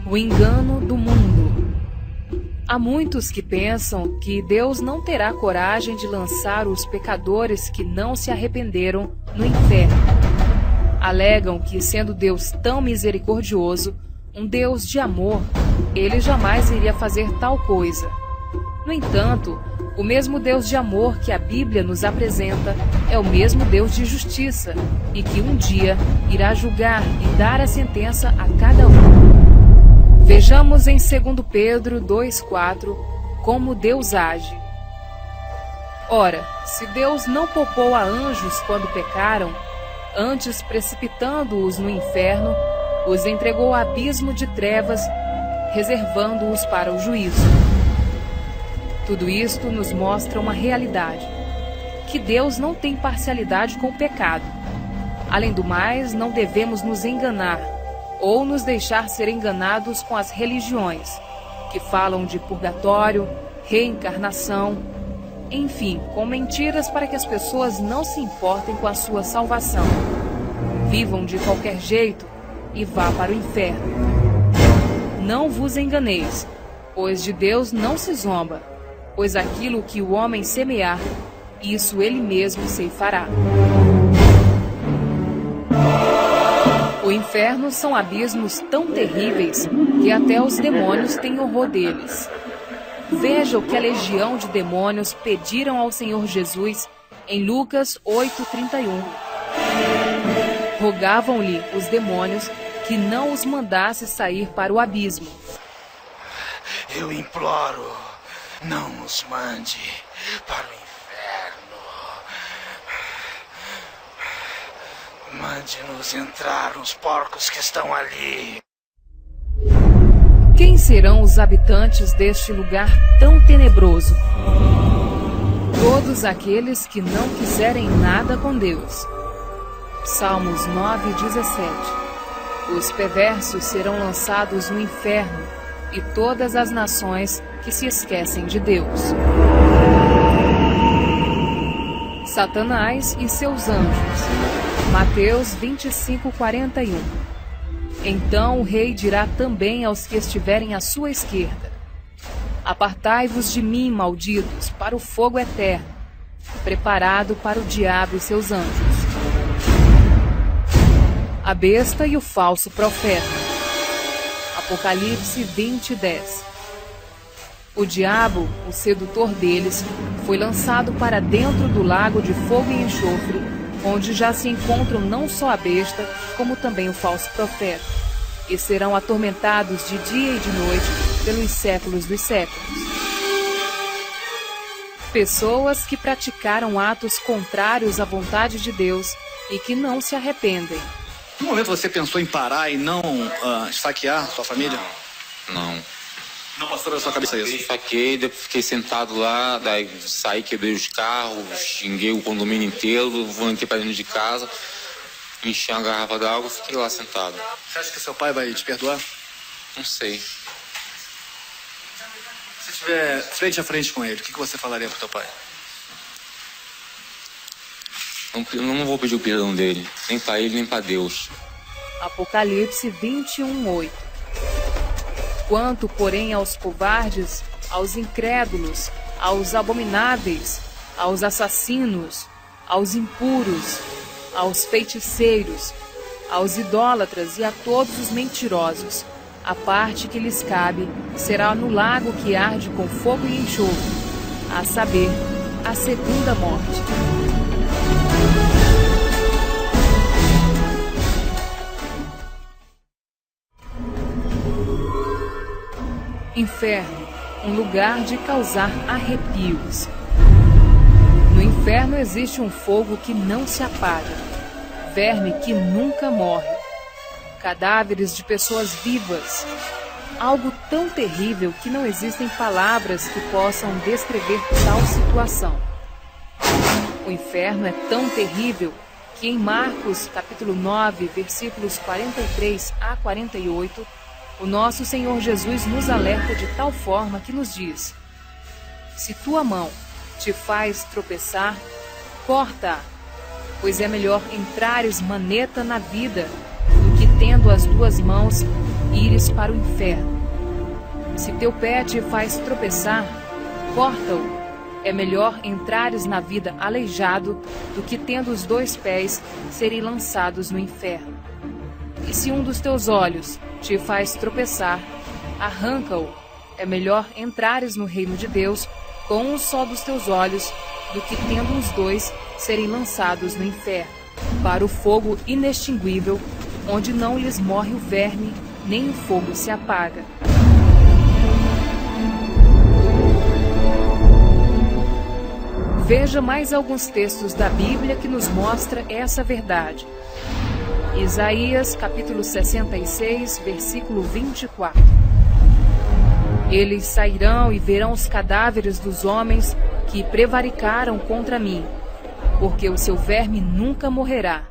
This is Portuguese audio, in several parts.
O engano do mundo. Há muitos que pensam que Deus não terá coragem de lançar os pecadores que não se arrependeram no inferno. Alegam que, sendo Deus tão misericordioso, um Deus de amor, ele jamais iria fazer tal coisa. No entanto, o mesmo Deus de amor que a Bíblia nos apresenta é o mesmo Deus de justiça e que um dia irá julgar e dar a sentença a cada um. Vejamos em 2 Pedro 2,4 como Deus age. Ora, se Deus não poupou a anjos quando pecaram, antes precipitando-os no inferno, os entregou ao abismo de trevas, reservando-os para o juízo. Tudo isto nos mostra uma realidade, que Deus não tem parcialidade com o pecado. Além do mais, não devemos nos enganar, ou nos deixar ser enganados com as religiões, que falam de purgatório, reencarnação, enfim, com mentiras para que as pessoas não se importem com a sua salvação. Vivam de qualquer jeito e vá para o inferno. Não vos enganeis, pois de Deus não se zomba, pois aquilo que o homem semear, isso ele mesmo ceifará. O inferno são abismos tão terríveis que até os demônios têm horror deles. Veja o que a legião de demônios pediram ao Senhor Jesus em Lucas 8,31. Rogavam-lhe os demônios que não os mandasse sair para o abismo. Eu imploro, não os mande para o inferno. Mande-nos entrar os porcos que estão ali. Quem serão os habitantes deste lugar tão tenebroso? Todos aqueles que não quiserem nada com Deus. Salmos 9,17. Os perversos serão lançados no inferno, e todas as nações que se esquecem de Deus. Satanás e seus anjos. Mateus 25:41. Então o rei dirá também aos que estiverem à sua esquerda: Apartai-vos de mim, malditos, para o fogo eterno, preparado para o diabo e seus anjos. A besta e o falso profeta. Apocalipse 20:10. O diabo, o sedutor deles, foi lançado para dentro do lago de fogo e enxofre, onde já se encontram não só a besta, como também o falso profeta, e serão atormentados de dia e de noite pelos séculos dos séculos. Pessoas que praticaram atos contrários à vontade de Deus e que não se arrependem. No momento você pensou em parar e não esfaquear sua família? Não. Não passou pela sua cabeça Eu isso? esfaqueei, depois fiquei sentado lá, daí saí, quebrei os carros, xinguei o condomínio inteiro, entrei pra dentro de casa, enchi uma garrafa d'água e fiquei lá sentado. Você acha que seu pai vai te perdoar? Não sei. Se estiver frente a frente com ele, o que você falaria pro teu pai? Eu não vou pedir o perdão dele, nem pra ele, nem pra Deus. Apocalipse 21:8. Quanto, porém, aos covardes, aos incrédulos, aos abomináveis, aos assassinos, aos impuros, aos feiticeiros, aos idólatras e a todos os mentirosos, a parte que lhes cabe será no lago que arde com fogo e enxofre, a saber, a segunda morte. Inferno, um lugar de causar arrepios. No inferno existe um fogo que não se apaga, verme que nunca morre, cadáveres de pessoas vivas, algo tão terrível que não existem palavras que possam descrever tal situação. O inferno é tão terrível que em Marcos, capítulo 9, versículos 43 a 48, o nosso Senhor Jesus nos alerta de tal forma que nos diz: Se tua mão te faz tropeçar, corta-a, pois é melhor entrares maneta na vida do que tendo as duas mãos ires para o inferno. Se teu pé te faz tropeçar, corta-o. É melhor entrares na vida aleijado do que tendo os dois pés serem lançados no inferno. E se um dos teus olhos te faz tropeçar, arranca-o. É melhor entrares no reino de Deus com um só dos teus olhos do que tendo os dois serem lançados no inferno, para o fogo inextinguível, onde não lhes morre o verme, nem o fogo se apaga. Veja mais alguns textos da Bíblia que nos mostra essa verdade. Isaías, capítulo 66, versículo 24. Eles sairão e verão os cadáveres dos homens que prevaricaram contra mim, porque o seu verme nunca morrerá,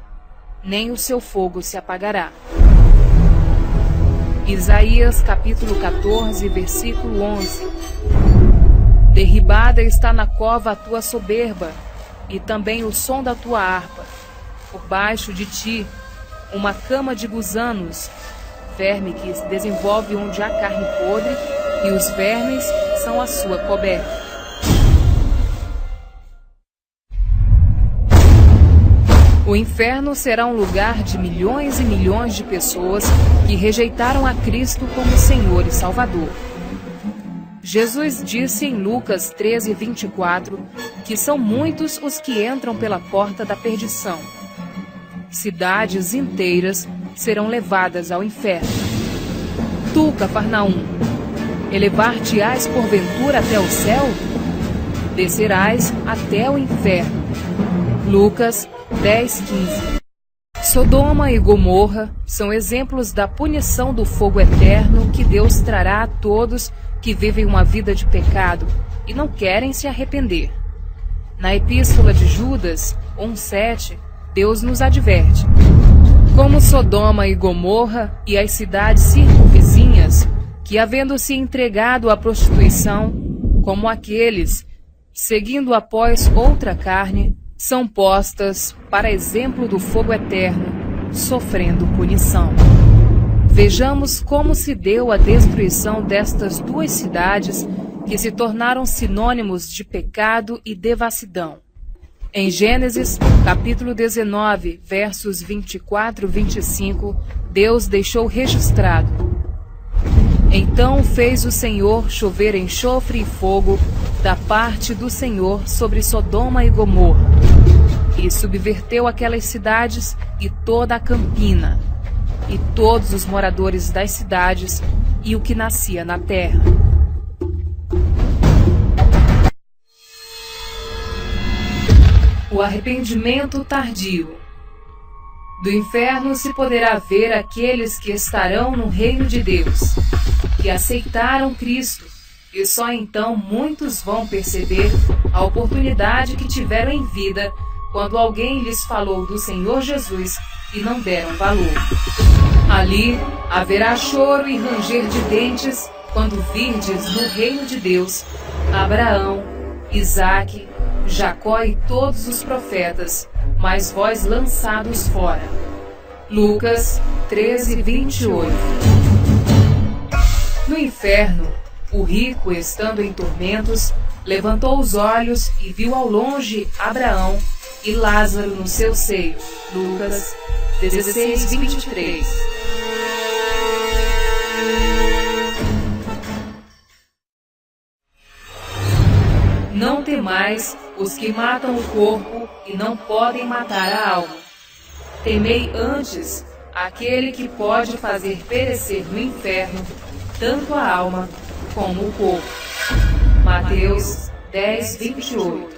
nem o seu fogo se apagará. Isaías, capítulo 14, versículo 11. Derribada está na cova a tua soberba, e também o som da tua harpa. Por baixo de ti, uma cama de gusanos, verme que se desenvolve onde há carne podre, e os vermes são a sua coberta. O inferno será um lugar de milhões e milhões de pessoas que rejeitaram a Cristo como Senhor e Salvador. Jesus disse em Lucas 13, 24, que são muitos os que entram pela porta da perdição. Cidades inteiras serão levadas ao inferno. Tu, Cafarnaum, elevar-te-ás porventura até o céu? Descerás até o inferno. Lucas 10, 15. Sodoma e Gomorra são exemplos da punição do fogo eterno que Deus trará a todos que vivem uma vida de pecado e não querem se arrepender. Na Epístola de Judas 1:7, Deus nos adverte: como Sodoma e Gomorra e as cidades circunvizinhas, que havendo se entregado à prostituição, como aqueles, seguindo após outra carne, são postas para exemplo do fogo eterno, sofrendo punição. Vejamos como se deu a destruição destas duas cidades que se tornaram sinônimos de pecado e devassidão. Em Gênesis, capítulo 19, versos 24 e 25, Deus deixou registrado: então fez o Senhor chover enxofre e fogo da parte do Senhor sobre Sodoma e Gomorra, e subverteu aquelas cidades e toda a campina, e todos os moradores das cidades e o que nascia na terra. O arrependimento tardio. Do inferno se poderá ver aqueles que estarão no reino de Deus, que aceitaram Cristo, e só então muitos vão perceber a oportunidade que tiveram em vida quando alguém lhes falou do Senhor Jesus e não deram valor. Ali haverá choro e ranger de dentes quando virdes no reino de Deus Abraão, Isaque, Jacó e todos os profetas, mas vós lançados fora. Lucas 13, 28. No inferno, o rico, estando em tormentos, levantou os olhos e viu ao longe Abraão e Lázaro no seu seio. Lucas 16, 23. Não temais os que matam o corpo e não podem matar a alma. Temei antes aquele que pode fazer perecer no inferno tanto a alma como o corpo. Mateus 10, 28.